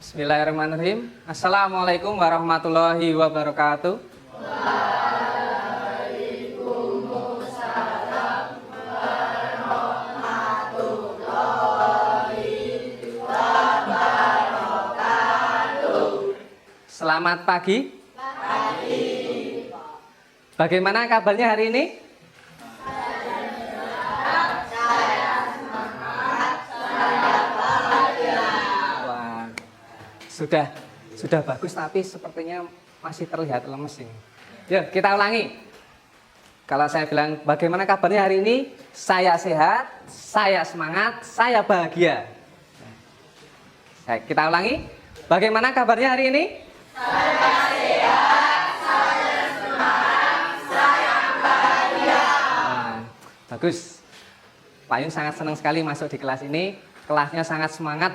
Bismillahirrahmanirrahim. Assalamualaikum warahmatullahi wabarakatuh. Selamat pagi. Bagaimana kabarnya hari ini? Wah, sudah bagus, tapi sepertinya masih terlihat lemes ini. Yuk, kita ulangi. Kalau saya bilang bagaimana kabarnya hari ini? Saya sehat, saya semangat, saya bahagia. Kita ulangi. Bagaimana kabarnya hari ini? Saya sehat, saya semangat, saya bahagia. Nah, bagus. Pak Yun sangat senang sekali masuk di kelas ini. Kelasnya sangat semangat.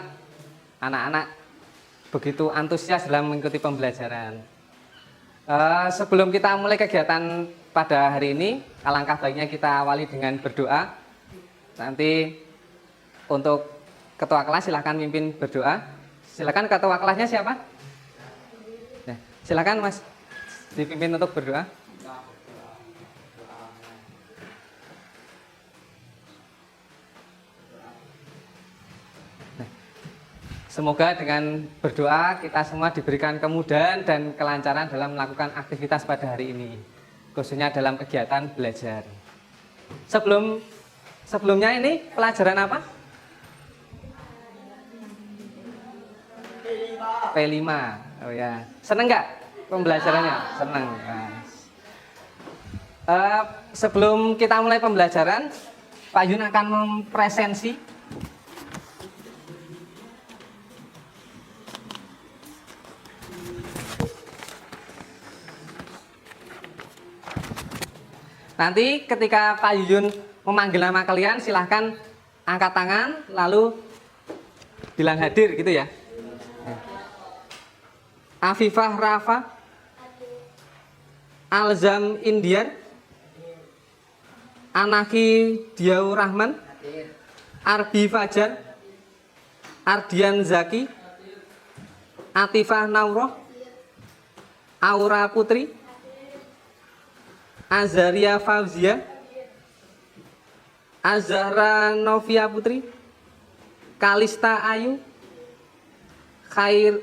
Anak-anak begitu antusias dalam mengikuti pembelajaran. Sebelum kita mulai kegiatan pada hari ini, alangkah baiknya kita awali dengan berdoa. Nanti untuk ketua kelas silahkan mimpin berdoa. Silakan ketua kelasnya siapa? Nah, silakan Mas dipimpin untuk berdoa. Nah, semoga dengan berdoa kita semua diberikan kemudahan dan kelancaran dalam melakukan aktivitas pada hari ini, khususnya dalam kegiatan belajar. Sebelumnya ini pelajaran apa? P5. Oh ya, seneng nggak pembelajarannya? Seneng. Nah. Sebelum kita mulai pembelajaran, Pak Yun akan mempresensi nanti ketika Pak Yun memanggil nama kalian, silahkan angkat tangan lalu bilang hadir gitu ya. Afifah Rafa, Alzam Indian, Anaki Diau Rahman, Arbi Fajar, Ardian Zaki, Atifah Nauroh, Aura Putri, Azaria Fauzia, Azahra Novia Putri, Kalista Ayu, Khairan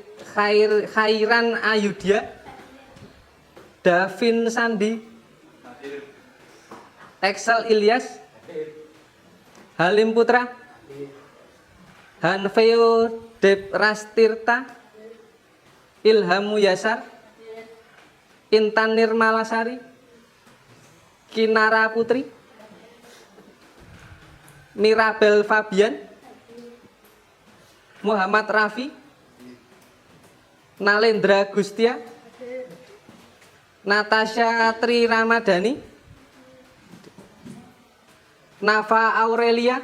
Ayudya, Davin Sandi, Excel Ilyas, Halim Putra, Hanfeo Dep Rastirta, Ilhamu Yasar, Intan Nirmalasari, Kinara Putri, Mirabel Fabian, Muhammad Rafi, Nalendra Gustia, Natasha Tri Ramadhani, Nafa Aurelia,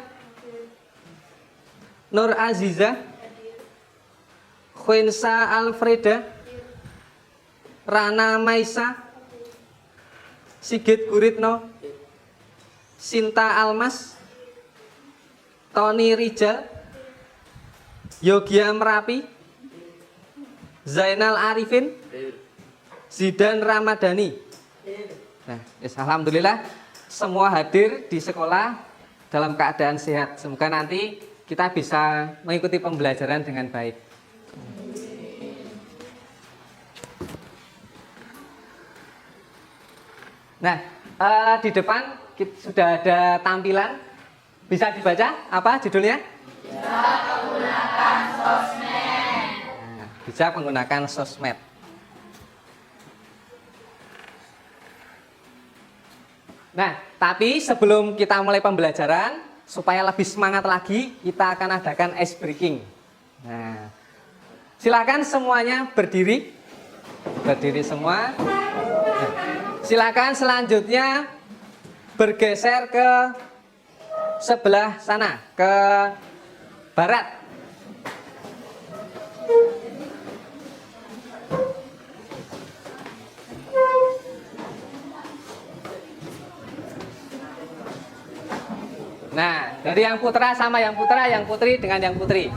Nur Aziza, Khwensa Alfreda, Rana Maisa, Sigit Guritno, Sinta Almas, Tony Rijal, Yogia Merapi, Zainal Arifin, Zidan Ramadhani. Nah, alhamdulillah semua hadir di sekolah dalam keadaan sehat. Semoga nanti kita bisa mengikuti pembelajaran dengan baik. Nah, di depan sudah ada tampilan. Bisa dibaca apa judulnya? Bisa menggunakan sosmed. Bisa menggunakan sosmed. Nah, tapi sebelum kita mulai pembelajaran, supaya lebih semangat lagi, kita akan adakan ice breaking. Nah, silakan semuanya berdiri. Berdiri semua. Nah, silakan selanjutnya bergeser ke sebelah sana, ke barat. Nah, dari yang putra sama yang putra, yang putri dengan yang putri.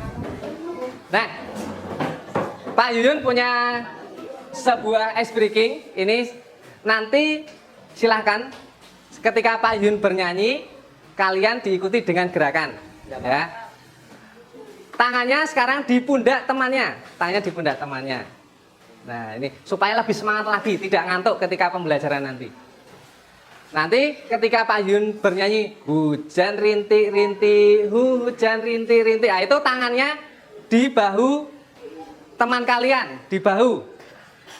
Nah, Pak Yuyun punya sebuah ice breaking. Ini nanti silahkan ketika Pak Yuyun bernyanyi, kalian diikuti dengan gerakan. Ya. Tangannya sekarang di pundak temannya. Tangannya di pundak temannya. Nah ini supaya lebih semangat lagi, tidak ngantuk ketika pembelajaran nanti. Nanti ketika Pak Yun bernyanyi hujan rintik-rintik, hujan rintik-rintik, nah, itu tangannya di bahu teman kalian, di bahu.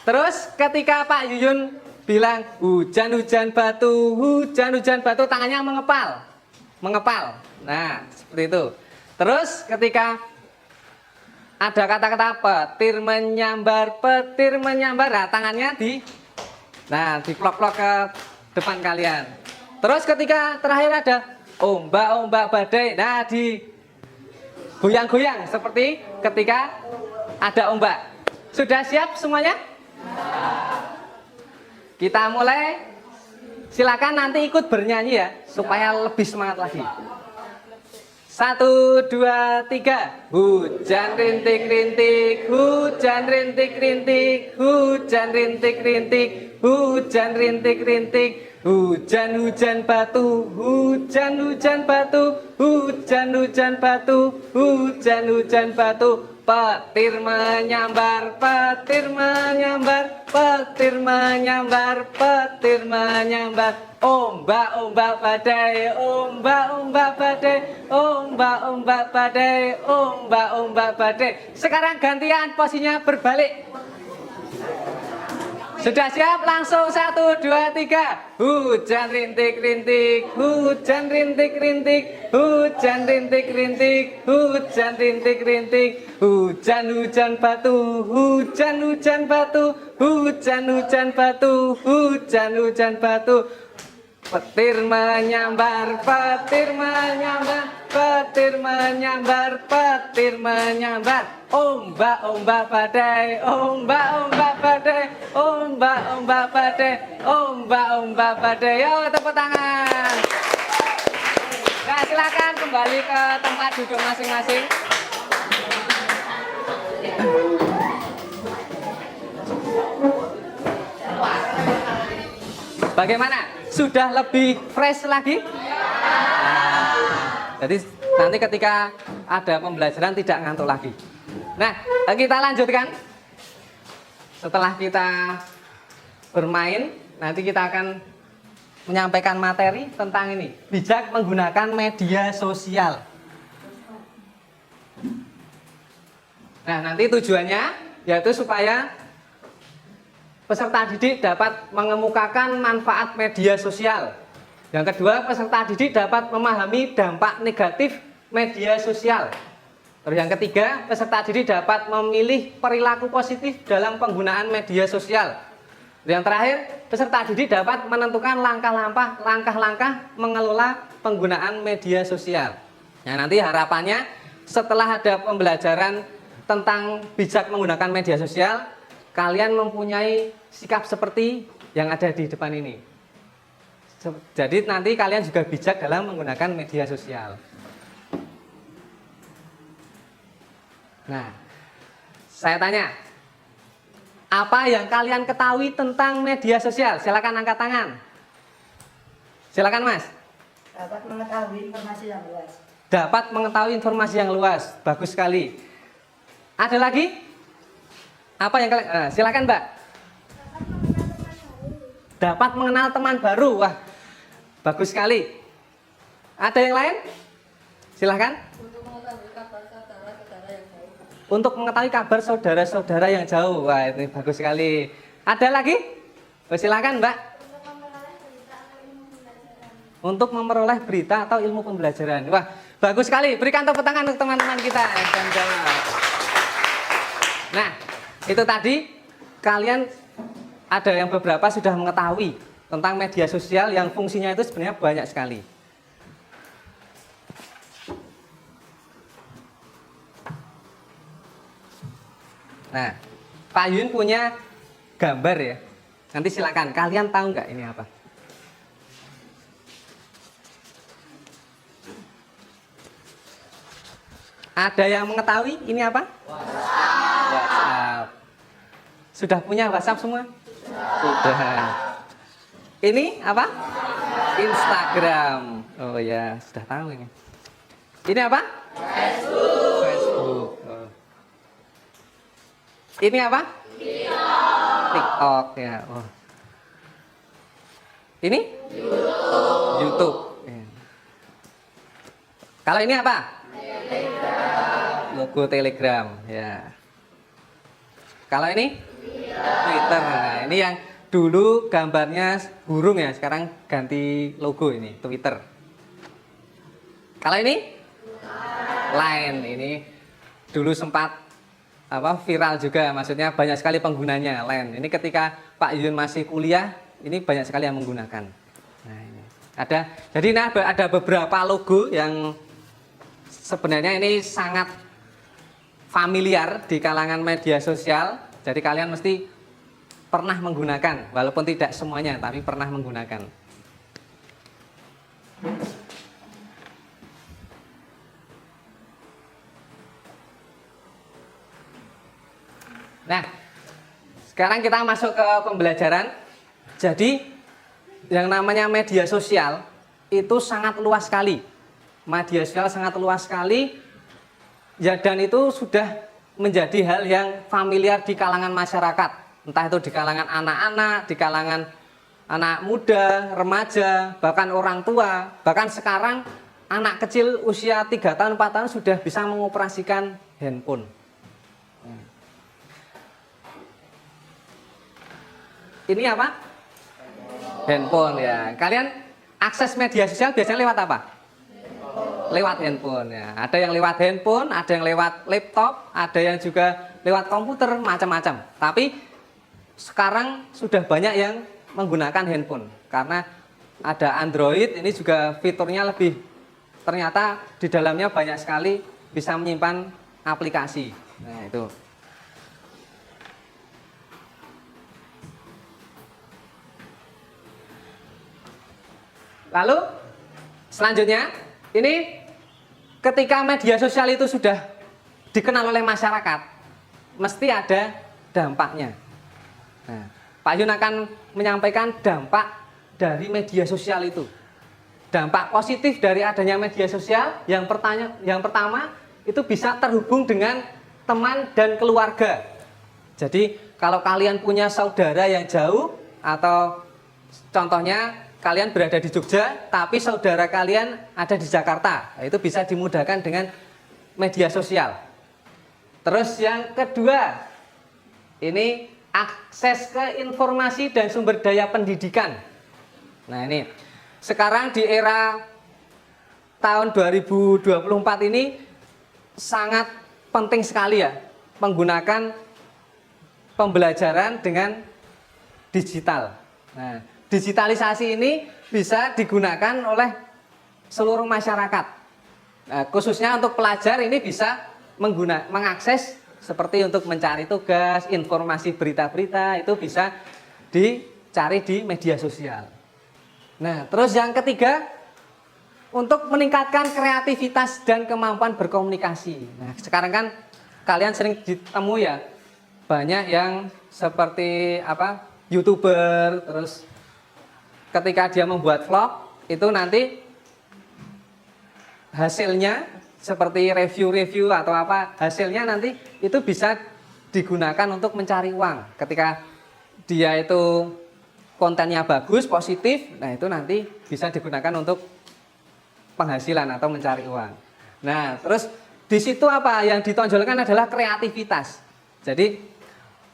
Terus ketika Pak Yuyun bilang hujan-hujan batu, hujan-hujan batu, tangannya mengepal, mengepal. Nah seperti itu. Terus ketika ada kata-kata petir menyambar, nah, tangannya diplok-plok ke depan kalian. Terus ketika terakhir ada ombak-ombak badai, nah di goyang-goyang seperti ketika ada ombak. Sudah siap semuanya? Kita mulai. Silakan nanti ikut bernyanyi ya, supaya lebih semangat lagi. 1, 2, 3. Hujan rintik-rintik, hujan rintik-rintik, hujan rintik-rintik, hujan rintik-rintik, hujan-hujan batu, hujan-hujan batu, hujan-hujan batu, hujan-hujan batu. Petir menyambar, petir menyambar, petir menyambar, petir menyambar. Ombak-ombak badai, ombak-ombak badai, ombak-ombak badai, ombak-ombak badai. Sekarang gantian posisinya berbalik. Sudah siap? Langsung 1, 2, 3. Hujan rintik-rintik, hujan rintik-rintik, hujan rintik-rintik, hujan rintik-rintik, hujan-hujan batu, hujan-hujan batu, hujan-hujan batu, hujan-hujan batu. Petir menyambar, petir menyambar, petir menyambar, petir menyambar. Ombak-ombak badai, ombak-ombak badai, ombak-ombak badai, ombak-ombak badai. Yo, tepuk tangan. Nah, silakan kembali ke tempat duduk masing-masing. Bagaimana? Sudah lebih fresh lagi? Nah, jadi nanti ketika ada pembelajaran tidak ngantuk lagi. Nah, kita lanjutkan. Setelah kita bermain, nanti kita akan menyampaikan materi tentang ini. Bijak menggunakan media sosial. Nah, nanti tujuannya yaitu supaya peserta didik dapat mengemukakan manfaat media sosial. Yang kedua, peserta didik dapat memahami dampak negatif media sosial. Terus yang ketiga, peserta didik dapat memilih perilaku positif dalam penggunaan media sosial. Yang terakhir, peserta didik dapat menentukan langkah-langkah mengelola penggunaan media sosial. Nah, nanti harapannya setelah ada pembelajaran tentang bijak menggunakan media sosial, kalian mempunyai sikap seperti yang ada di depan ini. Jadi nanti kalian juga bijak dalam menggunakan media sosial. Nah, saya tanya, apa yang kalian ketahui tentang media sosial? Silakan angkat tangan. Silakan Mas. Dapat mengetahui informasi yang luas. Dapat mengetahui informasi yang luas. Bagus sekali. Ada lagi? Apa yang kalian? Silakan Mbak. Dapat mengenal teman baru. Wah, bagus sekali. Ada yang lain? Silakan. Untuk mengetahui kabar saudara-saudara yang jauh. Wah, ini bagus sekali. Ada lagi? Oh, silakan Mbak. Untuk memperoleh berita atau ilmu pembelajaran. Wah, bagus sekali. Berikan tepuk tangan untuk teman-teman kita yang jawab. Nah, itu tadi kalian ada yang beberapa sudah mengetahui tentang media sosial yang fungsinya itu sebenarnya banyak sekali. Nah, Pak Yun punya gambar ya. Nanti silakan, kalian tahu nggak ini apa? Ada yang mengetahui ini apa? WhatsApp. Sudah punya WhatsApp semua? Sudah. Ini apa? Instagram. Oh ya, sudah tahu ini. Ini apa? Facebook. Oh. Ini apa? TikTok ya. Oh. Ini? YouTube. Ya. Kalau ini apa? Logo Telegram ya. Kalau ini? Twitter. Nah, ini yang dulu gambarnya burung ya, sekarang ganti logo ini, Twitter. Kalau ini? Line. Ini dulu sempat viral juga, maksudnya banyak sekali penggunanya Line. Ini ketika Pak Yun masih kuliah, ini banyak sekali yang menggunakan. Nah, ini jadi ini ada beberapa logo yang sebenarnya ini sangat familiar di kalangan media sosial. Jadi kalian mesti pernah menggunakan, walaupun tidak semuanya, tapi pernah menggunakan. Nah, sekarang kita masuk ke pembelajaran. Jadi, yang namanya media sosial itu sangat luas sekali. Media sosial sangat luas sekali, ya, dan itu sudah menjadi hal yang familiar di kalangan masyarakat. Entah itu di kalangan anak-anak, di kalangan anak muda, remaja, bahkan orang tua. Bahkan sekarang anak kecil usia 3 tahun, 4 tahun sudah bisa mengoperasikan handphone. Ini apa? Handphone ya. Kalian akses media sosial biasanya lewat apa? Lewat handphone ya. Ada yang lewat handphone, ada yang lewat laptop, ada yang juga lewat komputer, macam-macam. Tapi sekarang sudah banyak yang menggunakan handphone karena ada Android. Ini juga fiturnya lebih, ternyata di dalamnya banyak sekali bisa menyimpan aplikasi. Nah, itu. Lalu selanjutnya, ini ketika media sosial itu sudah dikenal oleh masyarakat, mesti ada dampaknya. Nah, Pak Yun akan menyampaikan dampak dari media sosial itu. Dampak positif dari adanya media sosial, yang pertama itu bisa terhubung dengan teman dan keluarga. Jadi kalau kalian punya saudara yang jauh, atau contohnya kalian berada di Jogja, tapi saudara kalian ada di Jakarta, itu bisa dimudahkan dengan media sosial. Terus yang kedua, ini akses ke informasi dan sumber daya pendidikan. Nah, ini sekarang di era tahun 2024 ini sangat penting sekali ya menggunakan pembelajaran dengan digital. Nah, digitalisasi ini bisa digunakan oleh seluruh masyarakat. Nah, khususnya untuk pelajar ini bisa mengakses seperti untuk mencari tugas, informasi berita-berita, itu bisa dicari di media sosial. Nah, terus yang ketiga, untuk meningkatkan kreativitas dan kemampuan berkomunikasi. Nah, sekarang kan kalian sering ditemu ya, banyak yang seperti YouTuber, terus ketika dia membuat vlog, itu nanti hasilnya seperti review-review atau hasilnya nanti itu bisa digunakan untuk mencari uang. Ketika dia itu kontennya bagus, positif, nah itu nanti bisa digunakan untuk penghasilan atau mencari uang. Nah, terus di situ yang ditonjolkan adalah kreativitas. Jadi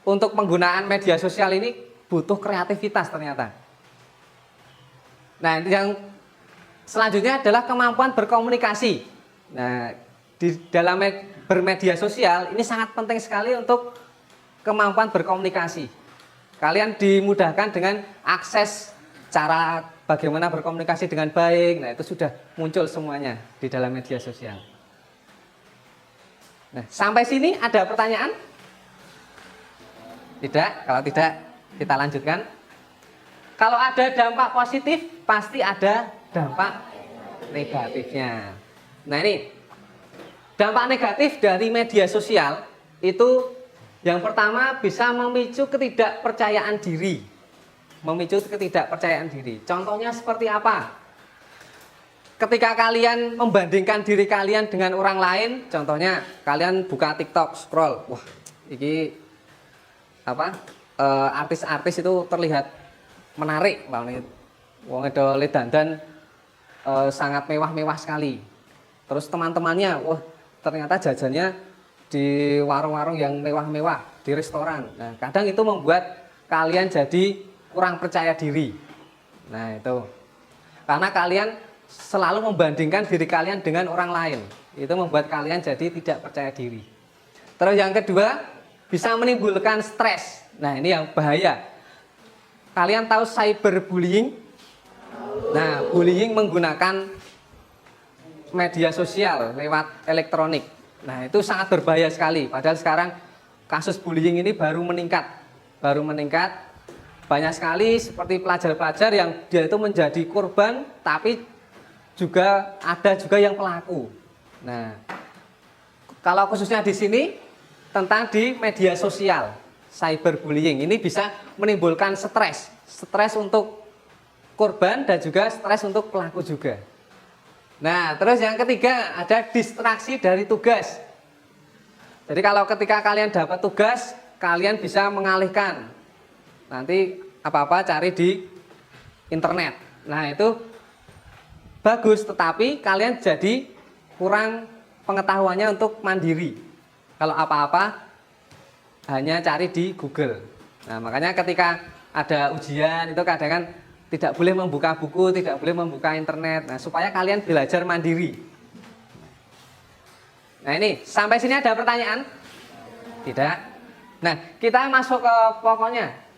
untuk penggunaan media sosial ini butuh kreativitas ternyata. Nah, yang selanjutnya adalah kemampuan berkomunikasi. Nah, di dalam bermedia sosial ini sangat penting sekali untuk kemampuan berkomunikasi. Kalian dimudahkan dengan akses cara bagaimana berkomunikasi dengan baik. Nah, itu sudah muncul semuanya di dalam media sosial. Nah, sampai sini ada pertanyaan? Tidak? Kalau tidak, kita lanjutkan. Kalau ada dampak positif, pasti ada dampak negatifnya. Nah, ini dampak negatif dari media sosial itu Yang pertama bisa memicu ketidakpercayaan diri. Memicu ketidakpercayaan diri. Contohnya seperti apa? Ketika kalian membandingkan diri kalian dengan orang lain, contohnya kalian buka TikTok, scroll, wah, ini apa? Artis-artis itu terlihat menarik, wong edol dandan sangat mewah-mewah sekali. Terus teman-temannya, wah, ternyata jajannya di warung-warung yang mewah-mewah, di restoran. Nah, kadang itu membuat kalian jadi kurang percaya diri. Nah, itu karena kalian selalu membandingkan diri kalian dengan orang lain. Itu membuat kalian jadi tidak percaya diri. Terus yang kedua, bisa menimbulkan stres. Nah, ini yang bahaya. Kalian tahu cyberbullying? Nah, bullying menggunakan media sosial lewat elektronik. Nah, itu sangat berbahaya sekali. Padahal sekarang kasus bullying ini baru meningkat. Banyak sekali seperti pelajar-pelajar yang dia itu menjadi korban, tapi juga ada juga yang pelaku. Nah, kalau khususnya di sini tentang di media sosial, cyberbullying ini bisa menimbulkan stres untuk korban dan juga stres untuk pelaku juga. Nah, terus yang ketiga ada distraksi dari tugas. Jadi kalau ketika kalian dapat tugas, kalian bisa mengalihkan. Nanti apa-apa cari di internet. Nah, itu bagus, tetapi kalian jadi kurang pengetahuannya untuk mandiri. Kalau apa-apa hanya cari di Google. Nah, makanya ketika ada ujian itu kadang kan tidak boleh membuka buku, tidak boleh membuka internet. Nah, supaya kalian belajar mandiri. Nah, ini sampai sini ada pertanyaan? Tidak. Nah, kita masuk ke pokoknya.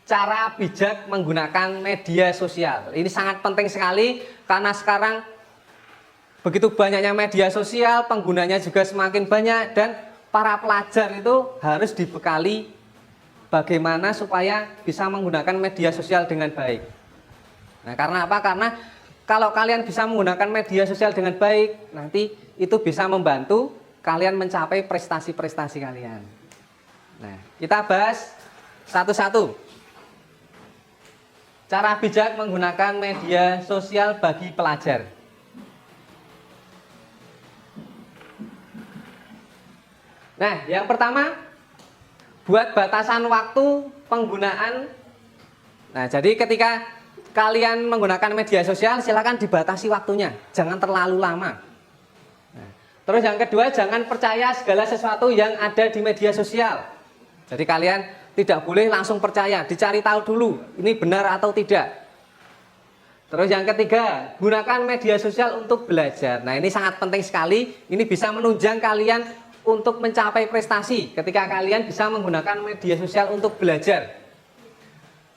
Cara bijak menggunakan media sosial. Ini sangat penting sekali karena sekarang begitu banyaknya media sosial, penggunanya juga semakin banyak dan para pelajar itu harus dibekali bagaimana supaya bisa menggunakan media sosial dengan baik. Nah, karena apa? Karena kalau kalian bisa menggunakan media sosial dengan baik, nanti itu bisa membantu kalian mencapai prestasi-prestasi kalian. Nah, kita bahas satu-satu. Cara bijak menggunakan media sosial bagi pelajar. Nah, yang pertama, buat batasan waktu penggunaan. Nah, jadi ketika kalian menggunakan media sosial, silakan dibatasi waktunya, jangan terlalu lama. Nah, terus yang kedua, jangan percaya segala sesuatu yang ada di media sosial. Jadi kalian tidak boleh langsung percaya, dicari tahu dulu ini benar atau tidak. Terus yang ketiga, gunakan media sosial untuk belajar. Nah, ini sangat penting sekali, ini bisa menunjang kalian untuk mencapai prestasi ketika kalian bisa menggunakan media sosial untuk belajar.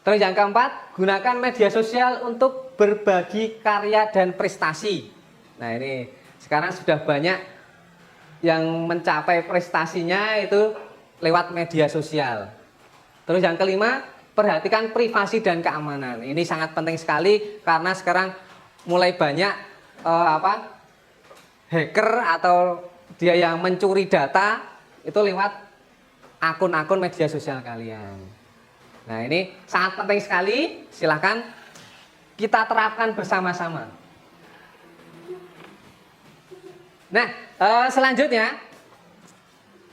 Terus yang keempat, gunakan media sosial untuk berbagi karya dan prestasi. Nah, ini sekarang sudah banyak yang mencapai prestasinya itu lewat media sosial. Terus yang kelima, perhatikan privasi dan keamanan. Ini sangat penting sekali karena sekarang mulai banyak hacker atau dia yang mencuri data itu lewat akun-akun media sosial kalian. Nah, ini sangat penting sekali, silahkan kita terapkan bersama-sama. Nah, selanjutnya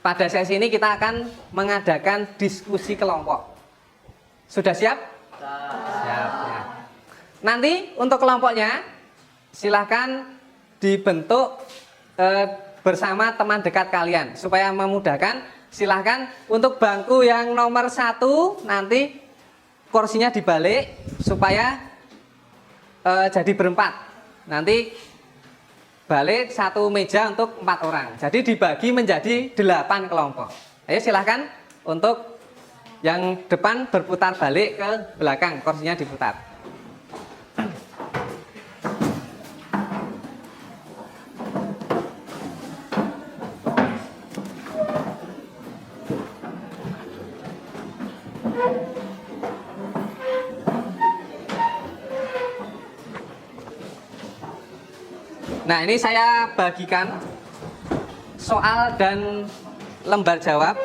pada sesi ini kita akan mengadakan diskusi kelompok. Sudah siap? Siap. Ya. Nanti untuk kelompoknya silahkan dibentuk bersama teman dekat kalian supaya memudahkan. Silahkan untuk bangku yang nomor 1 nanti kursinya dibalik supaya jadi berempat. Nanti balik satu meja untuk 4 orang. Jadi dibagi menjadi 8 kelompok. Ayo silahkan untuk yang depan berputar balik ke belakang, kursinya diputar. Nah, ini saya bagikan soal dan lembar jawab.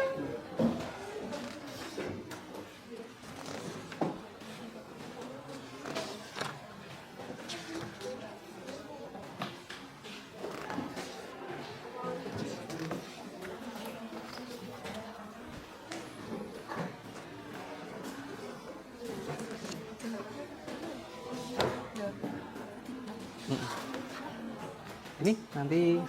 Ini nanti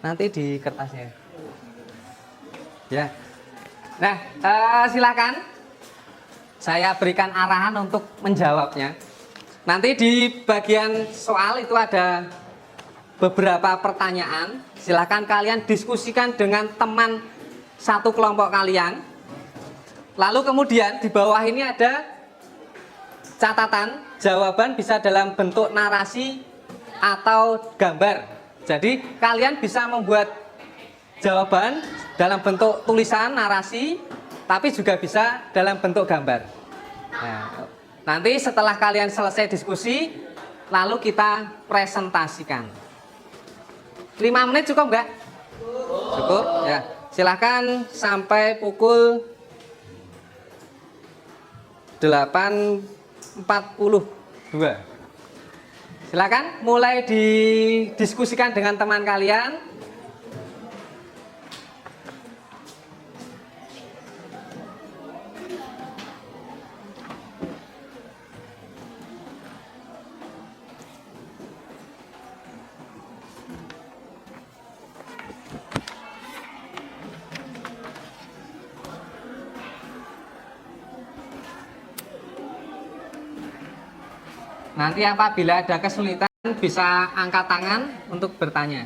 nanti di kertasnya. Ya. Nah, silakan saya berikan arahan untuk menjawabnya. Nanti di bagian soal itu ada beberapa pertanyaan. Silakan kalian diskusikan dengan teman satu kelompok kalian. Lalu kemudian di bawah ini ada catatan, jawaban bisa dalam bentuk narasi atau gambar. Jadi kalian bisa membuat jawaban dalam bentuk tulisan narasi, tapi juga bisa dalam bentuk gambar. Nah, nanti setelah kalian selesai diskusi, lalu kita presentasikan. 5 menit cukup nggak? Cukup? Ya. Silahkan sampai pukul 8.42. Silakan mulai didiskusikan dengan teman kalian. Nanti apabila ada kesulitan bisa angkat tangan untuk bertanya.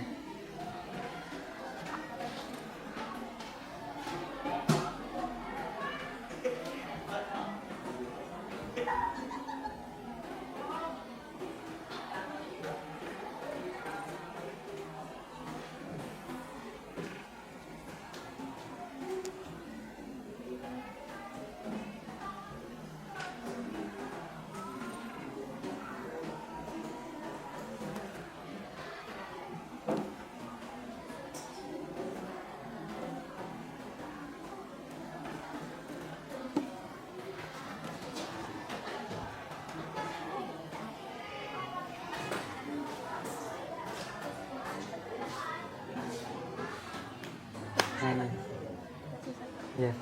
Ya.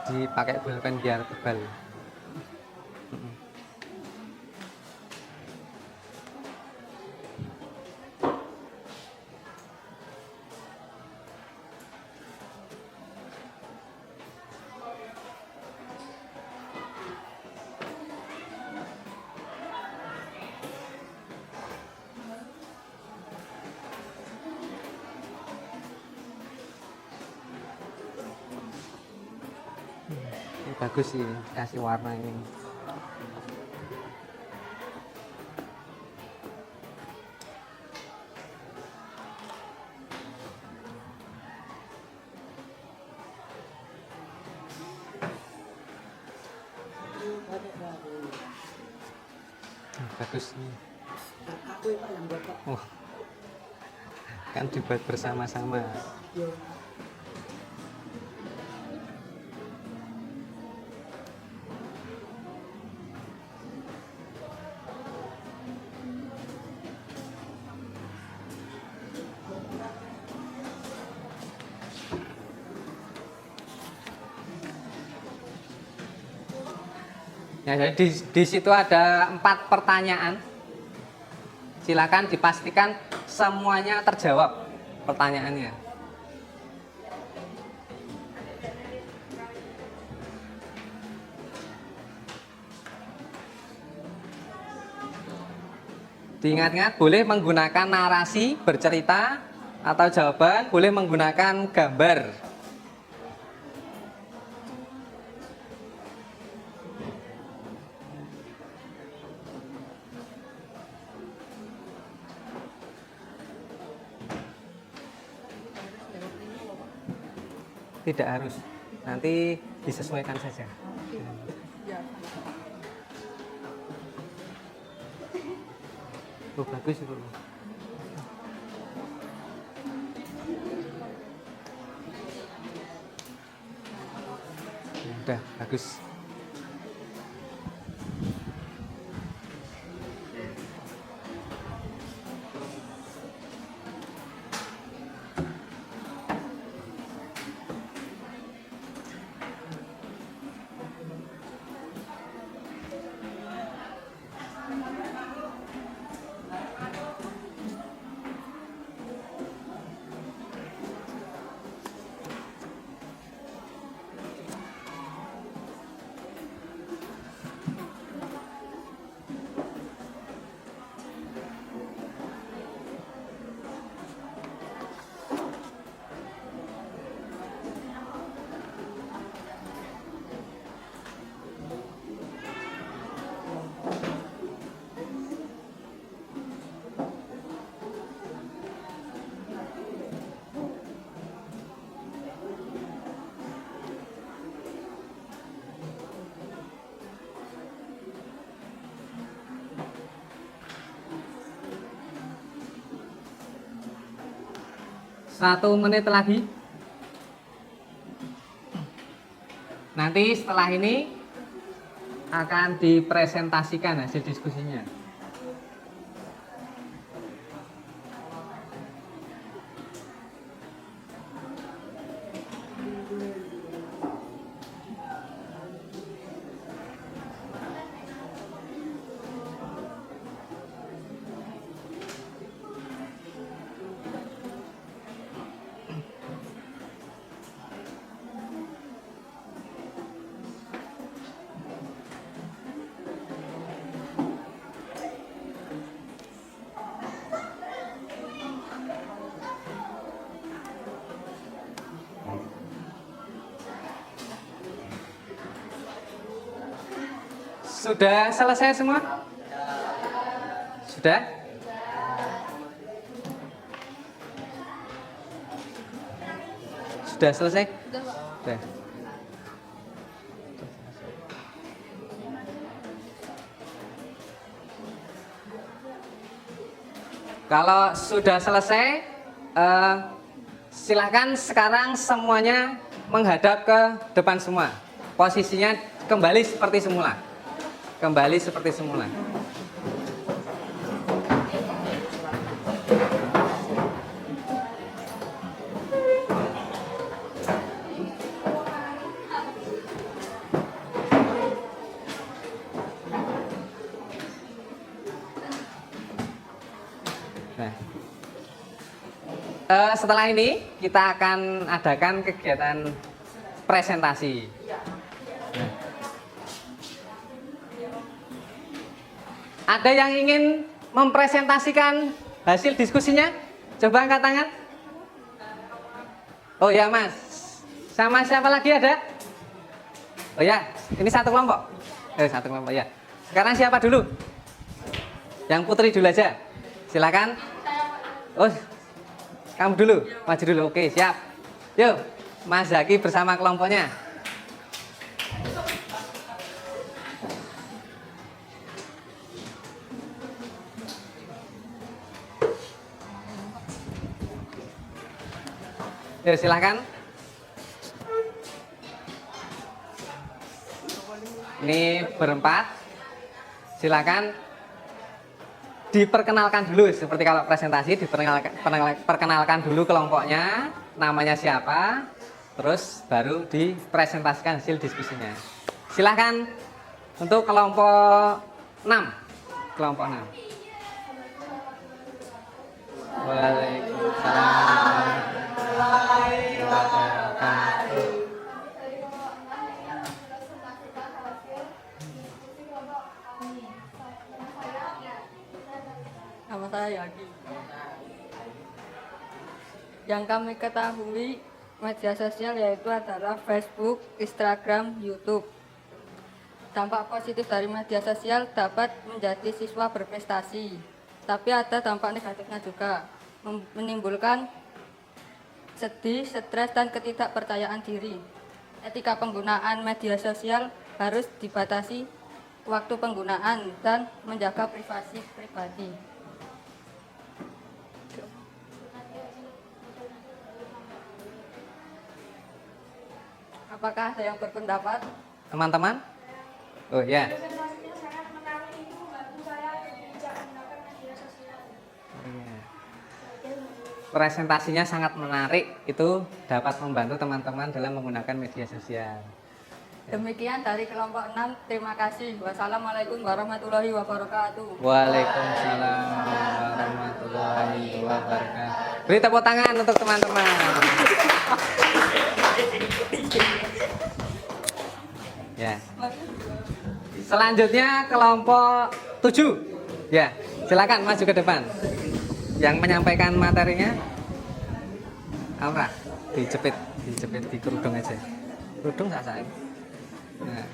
Dipakai pulpen biar tebal. Bagus sih kasih warna ini. Bagus nih. Oh, kan dibuat bersama-sama. Ya, jadi di situ ada 4 pertanyaan. Silakan dipastikan semuanya terjawab pertanyaannya. Diingat-ingat boleh menggunakan narasi bercerita atau jawaban, boleh menggunakan gambar. Tidak harus. Nanti disesuaikan saja. Oh, bagus itu. Udah, bagus. Satu menit lagi. Nanti setelah ini akan dipresentasikan hasil diskusinya. Sudah selesai semua? Sudah? Sudah selesai? Sudah. Kalau sudah selesai, silahkan sekarang semuanya menghadap ke depan semua. Posisinya kembali seperti semula. Kembali seperti semula. Nah, setelah ini kita akan adakan kegiatan presentasi. Ada yang ingin mempresentasikan hasil diskusinya? Coba angkat tangan. Oh ya Mas. Sama siapa lagi ada? Oh ya, ini satu kelompok. Satu kelompok ya. Sekarang siapa dulu? Yang Putri dulu aja. Silakan. Oh, kamu dulu. Maju dulu. Oke, siap. Yuk, Mas Zaki bersama kelompoknya. Yuk, silakan. Ini berempat. Silakan diperkenalkan dulu seperti kalau presentasi, diperkenalkan dulu kelompoknya, namanya siapa, terus baru dipresentasikan hasil diskusinya. Silakan untuk kelompok 6. Kelompok 6. Waalaikumsalam. Nama saya Yagi. Yang kami ketahui media sosial yaitu adalah Facebook, Instagram, YouTube. Dampak positif dari media sosial dapat menjadi siswa berprestasi, tapi ada dampak negatifnya juga, menimbulkan sedih, stres, dan ketidakpercayaan diri. Etika penggunaan media sosial harus dibatasi waktu penggunaan dan menjaga privasi pribadi. Apakah ada yang berpendapat? Teman-teman? Oh ya. Presentasinya sangat menarik, itu membantu saya bijak menggunakan media sosial. Iya. Presentasinya sangat menarik, itu dapat membantu teman-teman dalam menggunakan media sosial. Demikian dari kelompok 6. Terima kasih. Wassalamualaikum warahmatullahi wabarakatuh. Waalaikumsalam warahmatullahi wabarakatuh. Beri tepuk tangan untuk teman-teman. Ya. Selanjutnya kelompok 7. Ya, silakan maju ke depan. Yang menyampaikan materinya Aura, dijepit di kerudung aja. Kerudung nggak saya. Nah.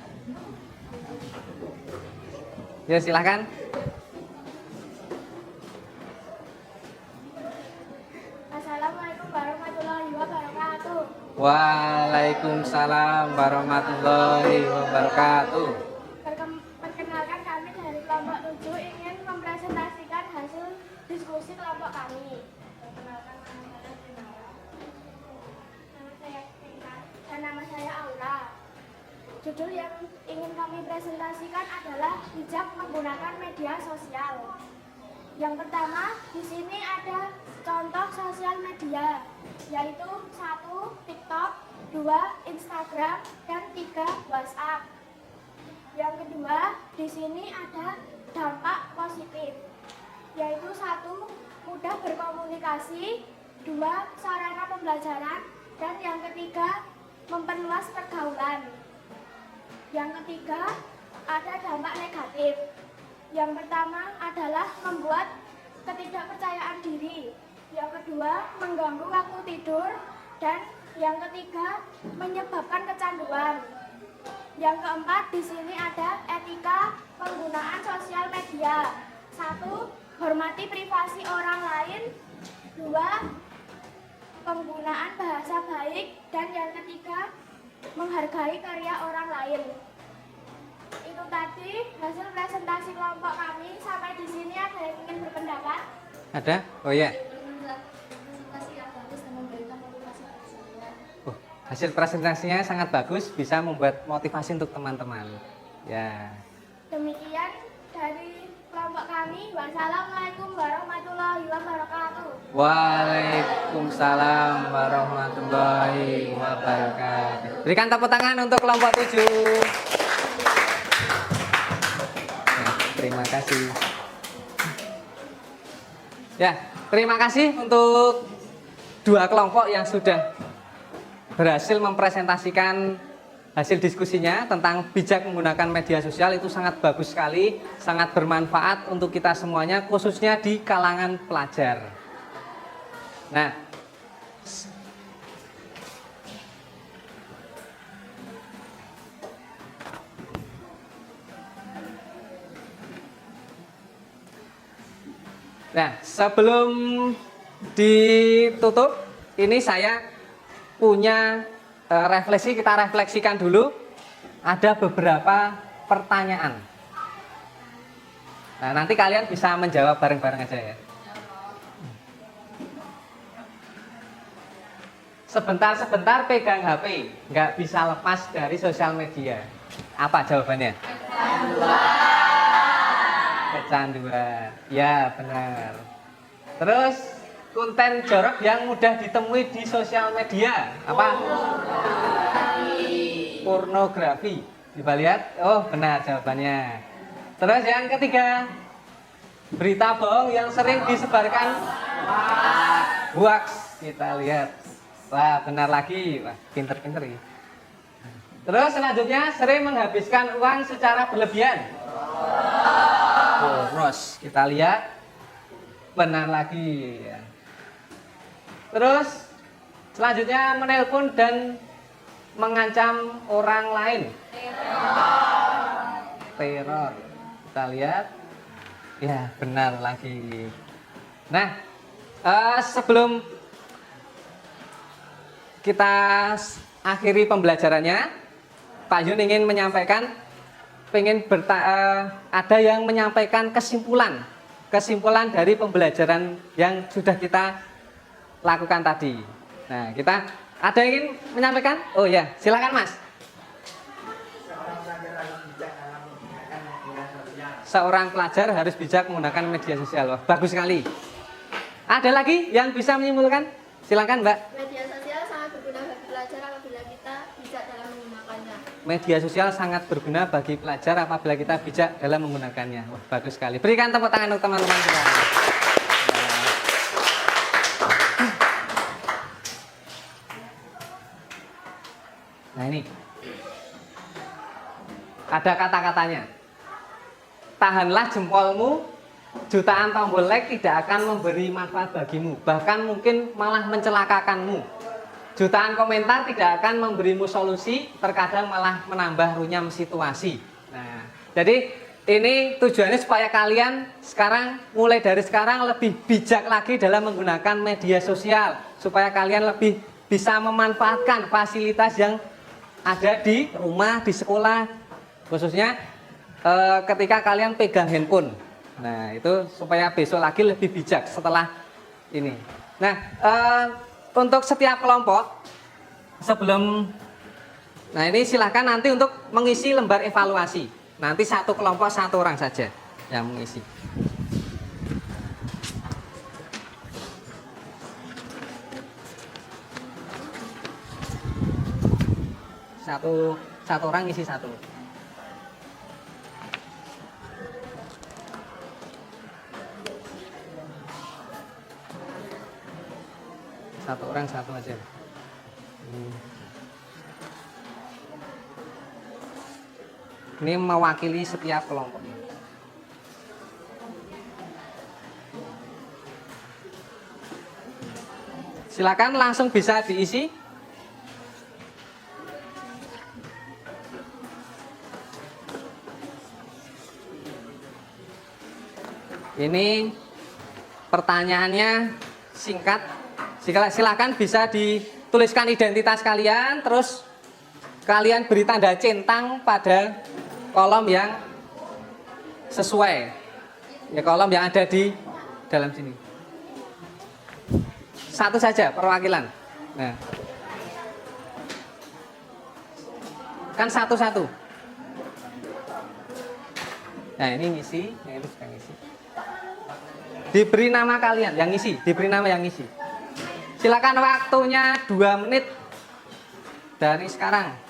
Ya silakan. Assalamualaikum warahmatullahi wabarakatuh. Waalaikumsalam warahmatullahi wabarakatuh. Perkenalkan, kami dari kelompok 7 ingin mempresentasikan hasil diskusi kelompok kami. Perkenalkan, nama saya Tina dan nama saya Aura. Judul yang ingin kami presentasikan adalah bijak menggunakan media sosial. Yang pertama, di sini ada contoh sosial media, yaitu 1. TikTok, 2. Instagram, dan 3. WhatsApp. Yang kedua, di sini ada dampak positif, yaitu 1. Mudah berkomunikasi, 2. Sarana pembelajaran, dan yang ketiga, memperluas pergaulan. Yang ketiga, ada dampak negatif. Yang pertama adalah membuat ketidakpercayaan diri. Yang kedua, mengganggu waktu tidur. Dan yang ketiga, menyebabkan kecanduan. Yang keempat, di sini ada etika penggunaan sosial media. 1. Hormati privasi orang lain. 2. Penggunaan bahasa baik. Dan yang ketiga, menghargai karya orang lain. Itu tadi hasil presentasi kelompok kami. Sampai di sini ada yang ingin berpendapat? Ada? Oh ya. Presentasi yang bagus dan memberikan motivasi bagi saya. Oh, hasil presentasinya sangat bagus, bisa membuat motivasi untuk teman-teman. Ya. Demikian dari kelompok kami. Wassalamualaikum warahmatullahi wabarakatuh. Waalaikumsalam warahmatullahi wabarakatuh. Berikan tepuk tangan untuk kelompok 7. Ya, terima kasih. Ya, terima kasih untuk dua kelompok yang sudah berhasil mempresentasikan hasil diskusinya tentang bijak menggunakan media sosial. Itu sangat bagus sekali, sangat bermanfaat untuk kita semuanya, khususnya di kalangan pelajar. Nah, sebelum ditutup, ini saya punya refleksi, kita refleksikan dulu. Ada beberapa pertanyaan. Nah, nanti kalian bisa menjawab bareng-bareng aja ya. Sebentar-sebentar pegang HP, nggak bisa lepas dari sosial media. Apa jawabannya? Kecanduan. Ya, benar. Terus konten jorok yang mudah ditemui di sosial media apa? Pornografi. Coba lihat. Oh, benar jawabannya. Terus yang ketiga, berita bohong yang sering disebarkan hoax. Kita lihat. Wah, benar lagi. Wah, pinter-pinter ya. Terus selanjutnya, sering menghabiskan uang secara berlebihan. Boros. Kita lihat. Benar lagi ya. Terus selanjutnya menelpon dan mengancam orang lain. Teror. Kita lihat. Ya, benar lagi. Nah, sebelum kita akhiri pembelajarannya. Pak Yun ingin menyampaikan, ada yang menyampaikan kesimpulan dari pembelajaran yang sudah kita lakukan tadi. Nah, kita ada yang ingin menyampaikan? Oh ya, silakan Mas. Seorang pelajar harus bijak menggunakan media sosial. Wah, bagus sekali. Ada lagi yang bisa menyimpulkan? Silakan Mbak. Media sosial sangat berguna bagi pelajar apabila kita bijak dalam menggunakannya. Media sosial sangat berguna bagi pelajar apabila kita bijak dalam menggunakannya. Wah, bagus sekali. Berikan tepuk tangan untuk teman-teman kita. Nah ini, ada kata-katanya. Tahanlah jempolmu, jutaan tombol like tidak akan memberi manfaat bagimu, bahkan mungkin malah mencelakakanmu. Jutaan komentar tidak akan memberimu solusi, terkadang malah menambah runyam situasi. Nah, jadi ini tujuannya supaya kalian mulai dari sekarang lebih bijak lagi dalam menggunakan media sosial, supaya kalian lebih bisa memanfaatkan fasilitas yang ada di rumah, di sekolah, khususnya ketika kalian pegang handphone. Nah, itu supaya besok lagi lebih bijak setelah ini. Nah, untuk setiap kelompok nah ini silahkan nanti untuk mengisi lembar evaluasi. Nanti satu kelompok satu orang saja yang mengisi. Satu orang isi satu. Satu orang satu aja. Ini mewakili setiap kelompok. Silakan langsung bisa diisi. Ini pertanyaannya singkat. Silakan bisa dituliskan identitas kalian, terus kalian beri tanda centang pada kolom yang sesuai. Ya, kolom yang ada di dalam sini. Satu saja perwakilan. Nah, kan satu-satu. Nah, ini ngisi, yang ini juga ngisi. Diberi nama kalian yang ngisi, diberi nama yang ngisi. Silakan waktunya 2 menit dari sekarang.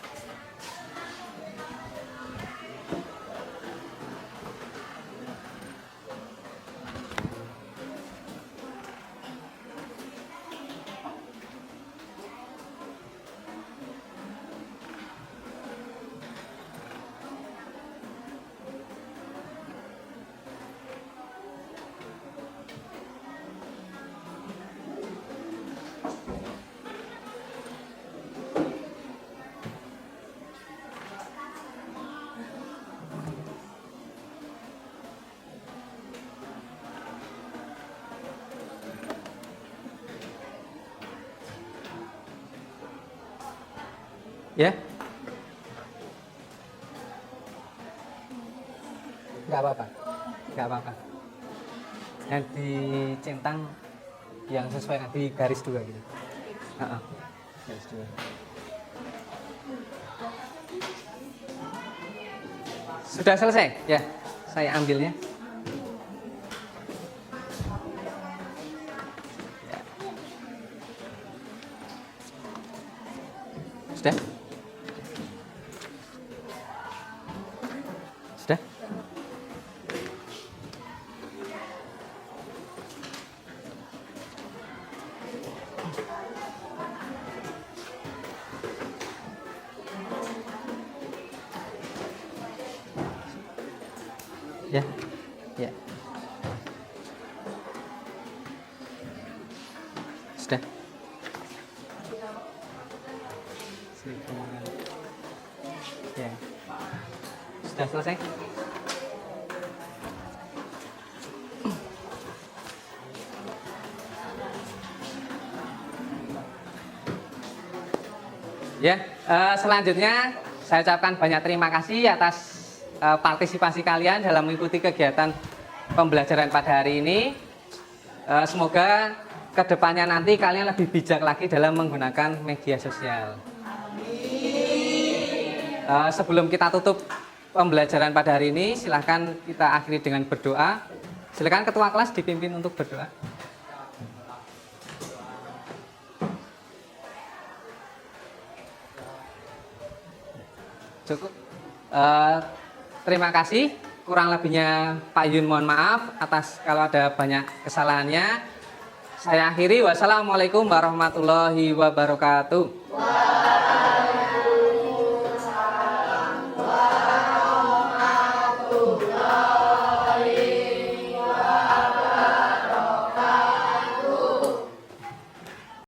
Ya, nggak apa-apa, nggak apa-apa. Yang dicentang yang sesuai di garis 2 gitu. Garis 2. Sudah selesai? Ya, saya ambilnya. Ya. Sudah? Sudah? Ya, ya. Sudah. Ya. Sudah selesai? Ya, selanjutnya saya ucapkan banyak terima kasih atas partisipasi kalian dalam mengikuti kegiatan pembelajaran pada hari ini. Semoga kedepannya nanti kalian lebih bijak lagi dalam menggunakan media sosial. Sebelum kita tutup pembelajaran pada hari ini, silahkan kita akhiri dengan berdoa. Silakan ketua kelas dipimpin untuk berdoa. Cukup. Terima kasih. Kurang lebihnya Pak Yun mohon maaf atas kalau ada banyak kesalahannya. Saya akhiri. Wassalamualaikum warahmatullahi wabarakatuh.